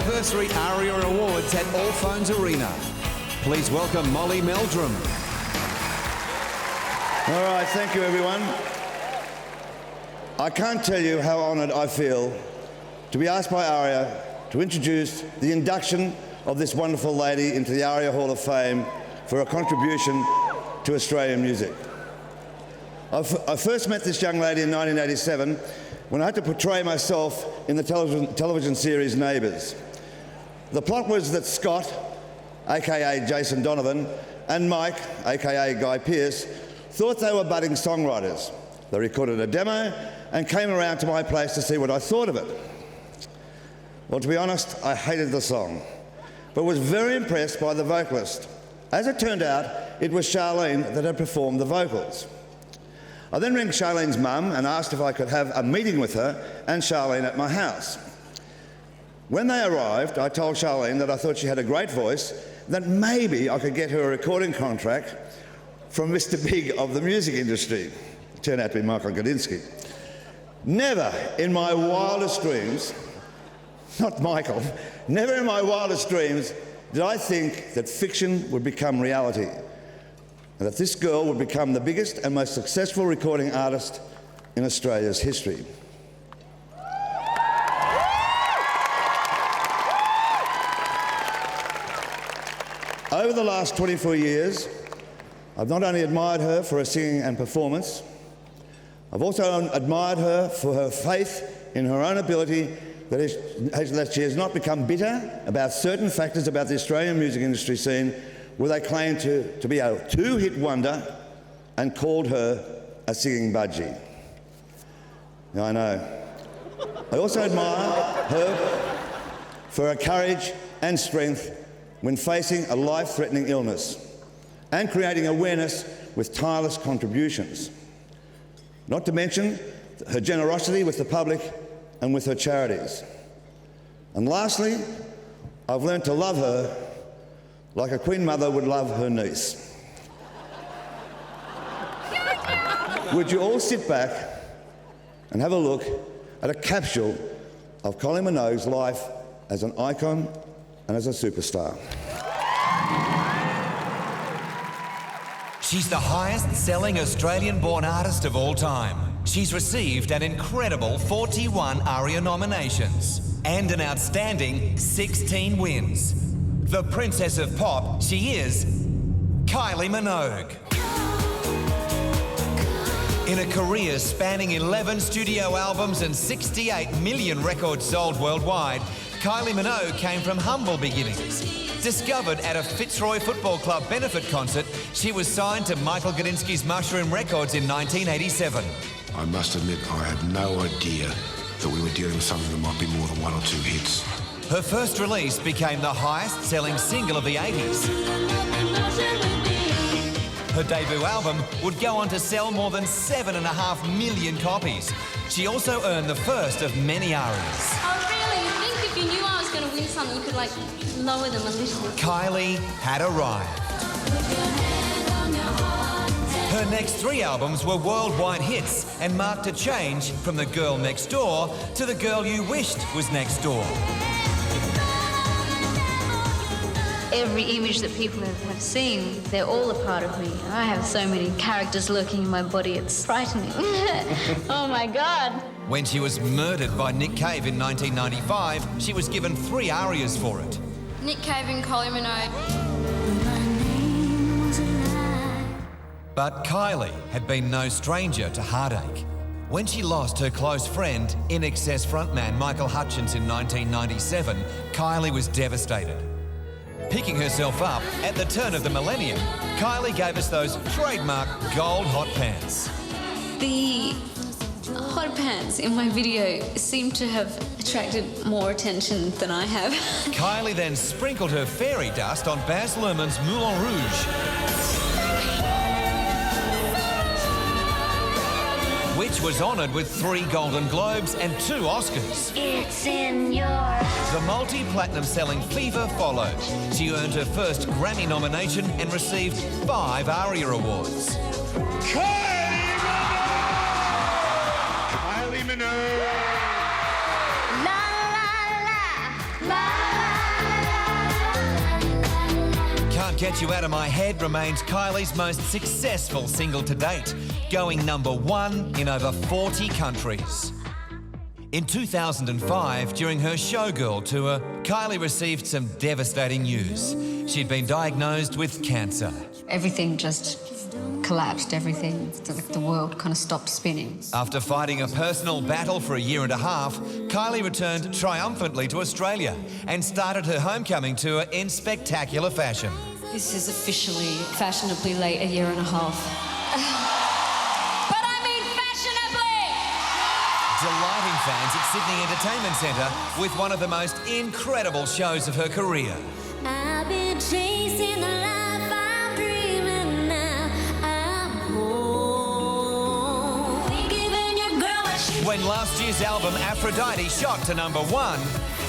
anniversary ARIA Awards at All Phones Arena. Please welcome Molly Meldrum. All right, thank you, everyone. I can't tell you how honoured I feel to be asked by ARIA to introduce the induction of this wonderful lady into the ARIA Hall of Fame for her contribution to Australian music. I first met this young lady in 1987 when I had to portray myself in the television series Neighbours. The plot was that Scott, aka Jason Donovan, and Mike, aka Guy Pearce, thought they were budding songwriters. They recorded a demo and came around to my place to see what I thought of it. Well, to be honest, I hated the song, but was very impressed by the vocalist. As it turned out, it was Charlene that had performed the vocals. I then rang Charlene's mum and asked if I could have a meeting with her and Charlene at my house. When they arrived, I told Charlene that I thought she had a great voice, that maybe I could get her a recording contract from Mr. Big of the music industry. It turned out to be Michael Gudinski. Never in my wildest dreams, not Michael, never in my wildest dreams did I think that fiction would become reality, and that this girl would become the biggest and most successful recording artist in Australia's history. Over the last 24 years, I've not only admired her for her singing and performance, I've also admired her for her faith in her own ability, that she has not become bitter about certain factors about the Australian music industry scene where they claim to be a two-hit wonder and called her a singing budgie. Now, I know. I also admire her for her courage and strength when facing a life-threatening illness and creating awareness with tireless contributions. Not to mention her generosity with the public and with her charities. And lastly, I've learned to love her like a Queen Mother would love her niece. Would you all sit back and have a look at a capsule of Kylie Minogue's life as an icon and as a superstar. She's the highest-selling Australian-born artist of all time. She's received an incredible 41 ARIA nominations and an outstanding 16 wins. The Princess of Pop, she is Kylie Minogue. In a career spanning 11 studio albums and 68 million records sold worldwide, Kylie Minogue came from humble beginnings. Discovered at a Fitzroy Football Club benefit concert, she was signed to Michael Gudinski's Mushroom Records in 1987. I must admit, I had no idea that we were dealing with something that might be more than one or two hits. Her first release became the highest-selling single of the 80s. Her debut album would go on to sell more than 7.5 million copies. She also earned the first of many ARIAs. Oh, really? You think if you knew I was going to win something, you could, like, lower them a little? Kylie had arrived. Her next 3 albums were worldwide hits and marked a change from the girl next door to the girl you wished was next door. Every image that people have seen, they're all a part of me. I have so many characters lurking in my body, it's frightening. Oh my God. When she was murdered by Nick Cave in 1995, she was given 3 ARIAs for it. Nick Cave and Kylie Minogue. But Kylie had been no stranger to heartache. When she lost her close friend, INXS frontman Michael Hutchence in 1997, Kylie was devastated. Picking herself up at the turn of the millennium, Kylie gave us those trademark gold hot pants. The hot pants in my video seem to have attracted more attention than I have. Kylie then sprinkled her fairy dust on Baz Luhrmann's Moulin Rouge, which was honoured with 3 Golden Globes and 2 Oscars. It's in your... The multi-platinum selling Fever followed. She earned her first Grammy nomination and received 5 ARIA awards. Kylie Minogue! La la la, la Get You Out of My Head remains Kylie's most successful single to date, going #1 in over 40 countries. In 2005, during her Showgirl tour, Kylie received some devastating news. She'd been diagnosed with cancer. Everything just collapsed, everything. The world kind of stopped spinning. After fighting a personal battle for a year and a half, Kylie returned triumphantly to Australia and started her homecoming tour in spectacular fashion. This is officially fashionably late a year and a half. But I mean fashionably! Delighting fans at Sydney Entertainment Centre with one of the most incredible shows of her career. I've been chasing the life I'm dreaming now. I'm home. Giving your girl what she When last year's album Aphrodite shot to #1,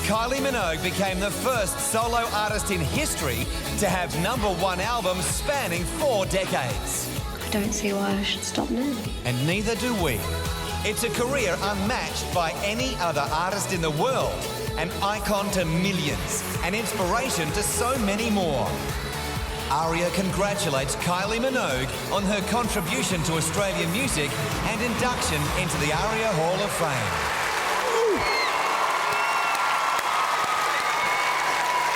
Kylie Minogue became the first solo artist in history to have #1 albums spanning 4 decades. I don't see why I should stop now. And neither do we. It's a career unmatched by any other artist in the world, an icon to millions, an inspiration to so many more. ARIA congratulates Kylie Minogue on her contribution to Australian music and induction into the ARIA Hall of Fame.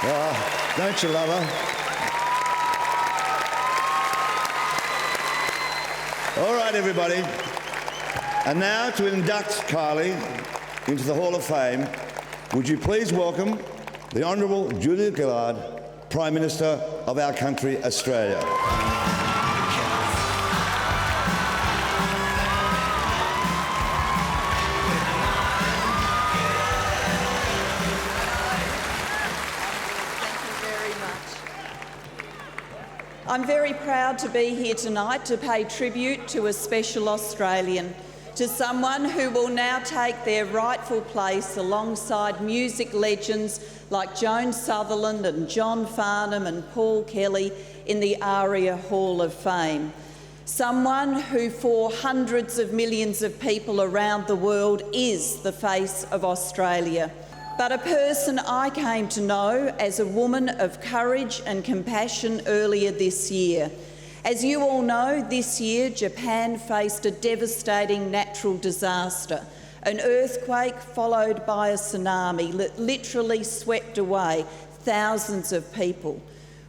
Oh, don't you love her? All right, everybody. And now to induct Kylie into the Hall of Fame, would you please welcome the Honourable Gillard, Prime Minister of our country, Australia. I'm very proud to be here tonight to pay tribute to a special Australian, to someone who will now take their rightful place alongside music legends like Joan Sutherland and John Farnham and Paul Kelly in the ARIA Hall of Fame. Someone who for hundreds of millions of people around the world is the face of Australia. But a person I came to know as a woman of courage and compassion earlier this year. As you all know, this year Japan faced a devastating natural disaster, an earthquake followed by a tsunami that literally swept away thousands of people.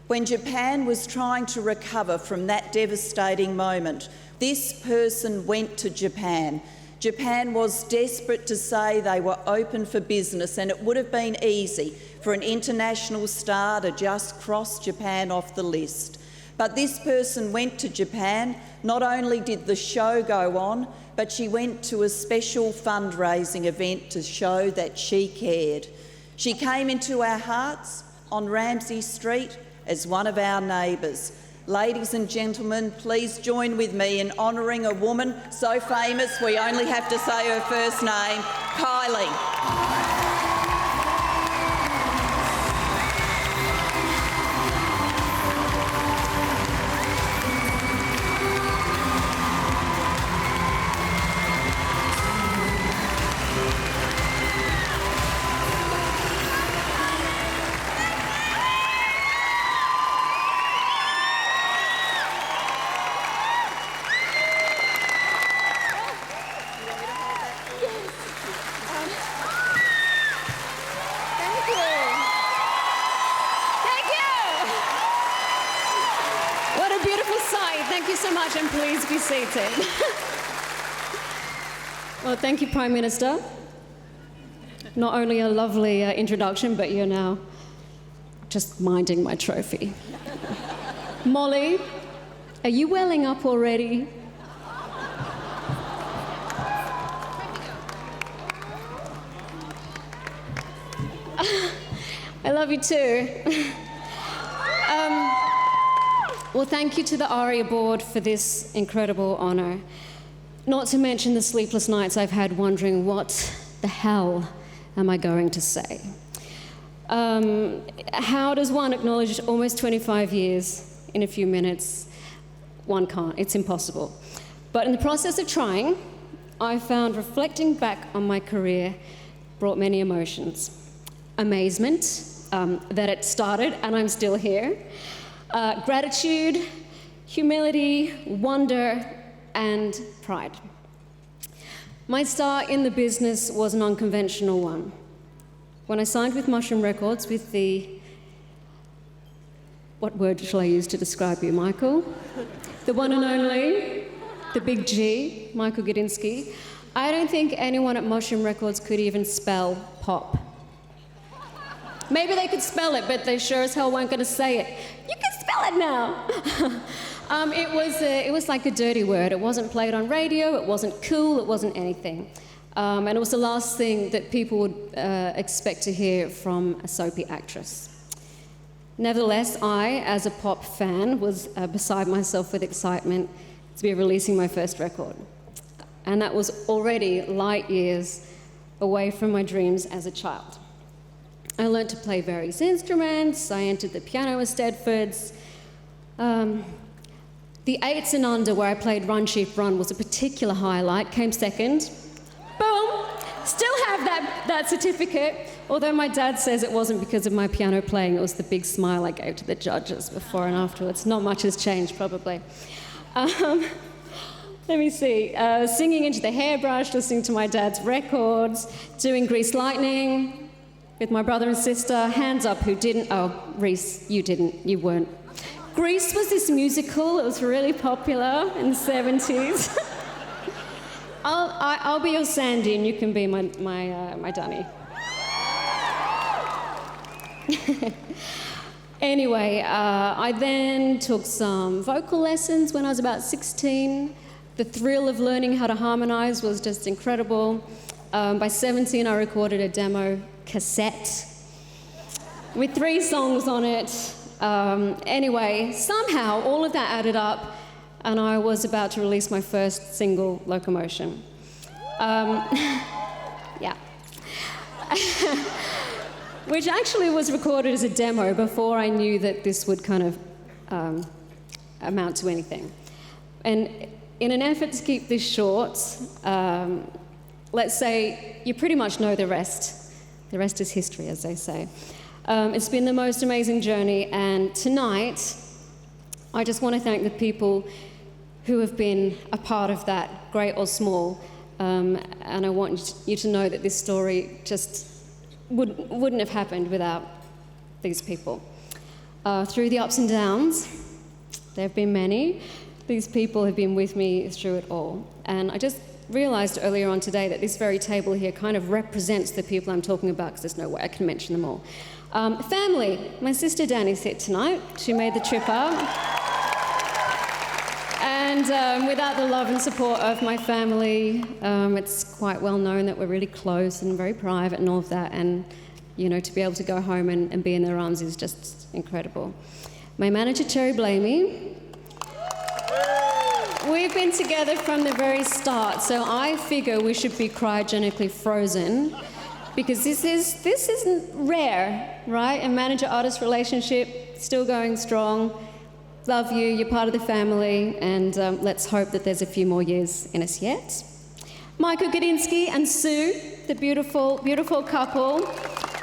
When Japan was trying to recover from that devastating moment, this person went to Japan. Japan was desperate to say they were open for business, and it would have been easy for an international star to just cross Japan off the list. But this person went to Japan. Not only did the show go on, but she went to a special fundraising event to show that she cared. She came into our hearts on Ramsay Street as one of our neighbours. Ladies and gentlemen, please join with me in honouring a woman so famous we only have to say her first name, Kylie. And please be seated. Well, thank you, Prime Minister. Not only a lovely introduction, but you're now just minding my trophy. Molly, are you welling up already? I love you too. Well, thank you to the ARIA board for this incredible honour. Not to mention the sleepless nights I've had wondering what the hell am I going to say. How does one acknowledge almost 25 years in a few minutes? One can't, it's impossible. But in the process of trying, I found reflecting back on my career brought many emotions. Amazement that it started and I'm still here. gratitude, humility, wonder, and pride. My start in the business was an unconventional one. When I signed with Mushroom Records with what word shall I use to describe you, Michael? The one and only, the big G, Michael Gudinski. I don't think anyone at Mushroom Records could even spell pop. Maybe they could spell it, but they sure as hell weren't going to say it. You can spell it now. It was like a dirty word. It wasn't played on radio, it wasn't cool, it wasn't anything. And it was the last thing that people would expect to hear from a soapy actress. Nevertheless, I, as a pop fan, was beside myself with excitement to be releasing my first record. And that was already light years away from my dreams as a child. I learned to play various instruments, I entered the piano at Stedford's. The 8s and under, where I played Run Sheep Run, was a particular highlight, came second. Boom! Still have that certificate, although my dad says it wasn't because of my piano playing, it was the big smile I gave to the judges before and afterwards. Not much has changed, probably. Let me see, singing into the hairbrush, listening to my dad's records, doing Grease Lightning with my brother and sister. Hands up who didn't. Oh, Reese, you didn't, you weren't. Grease was this musical, it was really popular in the 70s. I'll be your Sandy and you can be my Dunny. Anyway, I then took some vocal lessons when I was about 16. The thrill of learning how to harmonise was just incredible. By 17, I recorded a demo cassette with 3 songs on it. Anyway, somehow all of that added up, and I was about to release my first single, Locomotion. Yeah. Which actually was recorded as a demo before I knew that this would kind of amount to anything. And in an effort to keep this short, let's say you pretty much know the rest. The rest is history, as they say. It's been the most amazing journey, and tonight I just want to thank the people who have been a part of that, great or small, and I want you to know that this story just wouldn't have happened without these people. Through the ups and downs, there have been many, these people have been with me through it all. And I just realised earlier on today that this very table here kind of represents the people I'm talking about, because there's no way I can mention them all. Family, my sister Danny's here tonight. She made the trip up. And without the love and support of my family, it's quite well known that we're really close and very private and all of that. And, you know, to be able to go home and be in their arms is just incredible. My manager, Terry Blamey. We've been together from the very start, so I figure we should be cryogenically frozen, because this isn't rare, right? A manager-artist relationship, still going strong. Love you, you're part of the family, and let's hope that there's a few more years in us yet. Michael Gudinski and Sue, the beautiful, beautiful couple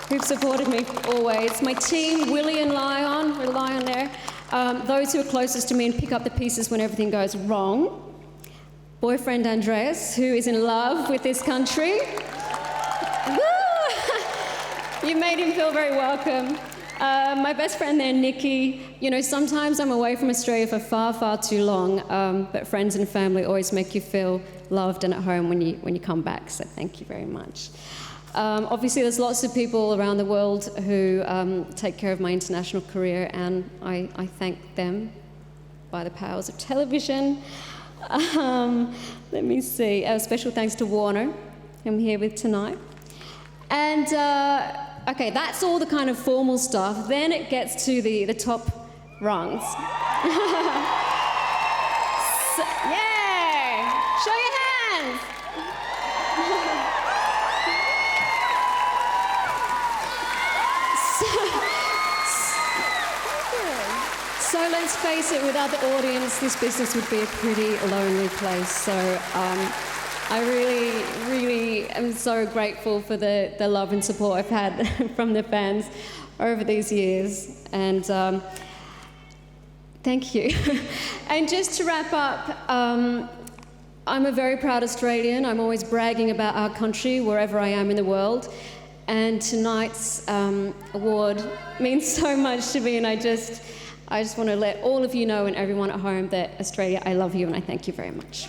who've supported me always. My team, Willie and Lion, with Lion there. Those who are closest to me and pick up the pieces when everything goes wrong. Boyfriend Andreas, who is in love with this country. You made him feel very welcome. My best friend there, Nikki. You know, sometimes I'm away from Australia for far, far too long, but friends and family always make you feel loved and at home when you come back, so thank you very much. Obviously, there's lots of people around the world who take care of my international career, and I thank them by the powers of television. Let me see. Special thanks to Warner, who I'm here with tonight. And, okay, that's all the kind of formal stuff. Then it gets to the top rungs. Yeah! Show your hands! So let's face it, without the audience, this business would be a pretty lonely place. So I really am so grateful for the love and support I've had from the fans over these years. And Thank you. And just to wrap up, I'm a very proud Australian. I'm always bragging about our country wherever I am in the world. And tonight's award means so much to me, and I just want to let all of you know and everyone at home that Australia, I love you and I thank you very much.